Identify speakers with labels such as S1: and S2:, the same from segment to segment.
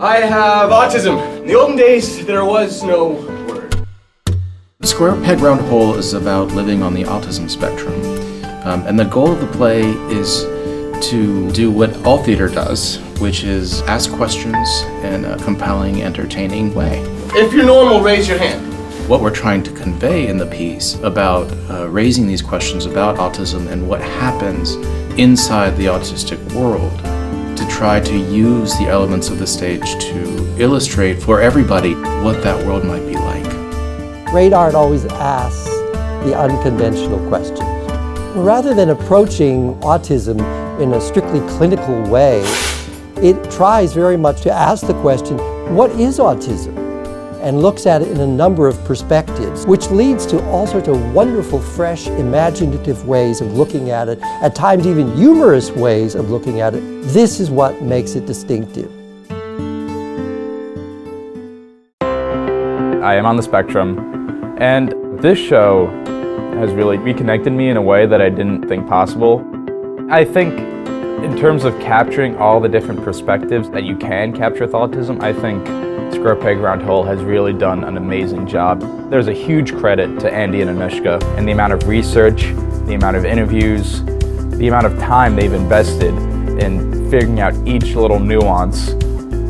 S1: I have autism. In the olden days, there was no word.
S2: Square Peg Round Hole is about living on the autism spectrum. And the goal of the play is to do what all theater does, which is ask questions in a compelling, entertaining way.
S1: If you're normal, raise your hand.
S2: What we're trying to convey in the piece about raising these questions about autism and what happens inside the autistic world, to try to use the elements of the stage to illustrate for everybody what that world might be like.
S3: Great art always asks the unconventional questions. Rather than approaching autism in a strictly clinical way, it tries very much to ask the question, what is autism? And looks at it in a number of perspectives, which leads to all sorts of wonderful, fresh, imaginative ways of looking at it, at times even humorous ways of looking at it. This is what makes it distinctive.
S4: I am on the spectrum, and this show has really reconnected me in a way that I didn't think possible. I think in terms of capturing all the different perspectives that you can capture with autism, I think Square Peg Round Hole has really done an amazing job. There's a huge credit to Andy and Anushka and the amount of research, the amount of interviews, the amount of time they've invested in figuring out each little nuance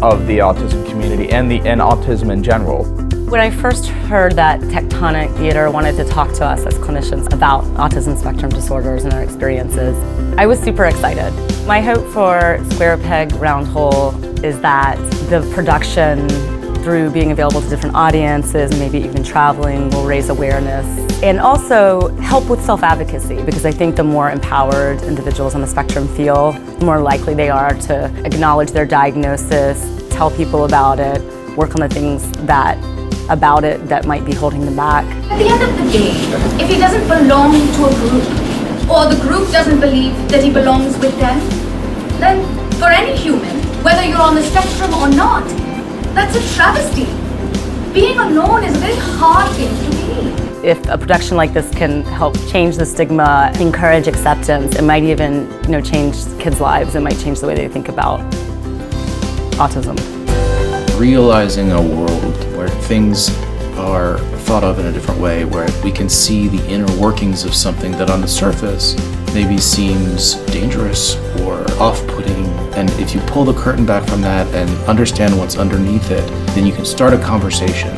S4: of the autism community and autism in general.
S5: When I first heard that Tectonic Theater wanted to talk to us as clinicians about autism spectrum disorders and our experiences, I was super excited. My hope for Square Peg Round Hole is that the production, through being available to different audiences, maybe even traveling, will raise awareness and also help with self-advocacy, because I think the more empowered individuals on the spectrum feel, the more likely they are to acknowledge their diagnosis, tell people about it, work on the things about it that might be holding them back.
S6: At the end of the day, if he doesn't belong to a group, or the group doesn't believe that he belongs with them, then for any human, whether you're on the spectrum or not, that's a travesty. Being alone is a very hard thing to be.
S5: If a production like this can help change the stigma, encourage acceptance, it might even, change kids' lives. It might change the way they think about autism.
S2: Realizing a world where things are thought of in a different way, where we can see the inner workings of something that on the surface maybe seems dangerous or off-putting. And if you pull the curtain back from that and understand what's underneath it, then you can start a conversation.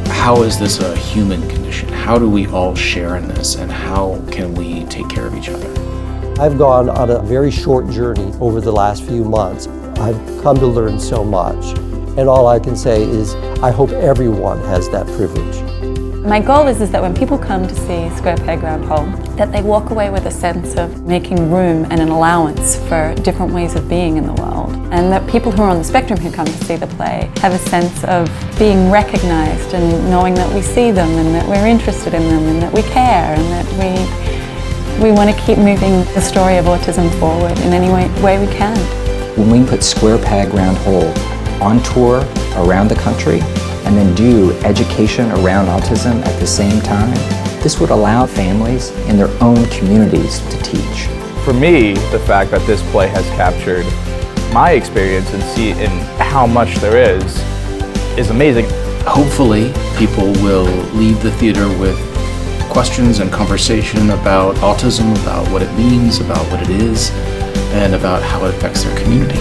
S2: How is this a human condition? How do we all share in this, and how can we take care of each other?
S3: I've gone on a very short journey over the last few months. I've come to learn so much. And all I can say is, I hope everyone has that privilege.
S7: My goal is that when people come to see Square Peg Round Hole, that they walk away with a sense of making room and an allowance for different ways of being in the world. And that people who are on the spectrum who come to see the play have a sense of being recognized and knowing that we see them and that we're interested in them and that we care and that we want to keep moving the story of autism forward in any way we can.
S8: When we put Square Peg Round Hole on tour around the country and then do education around autism at the same time, this would allow families in their own communities to teach.
S4: For me, the fact that this play has captured my experience and how much there is amazing.
S2: Hopefully, people will leave the theater with questions and conversation about autism, about what it means, about what it is, and about how it affects their community.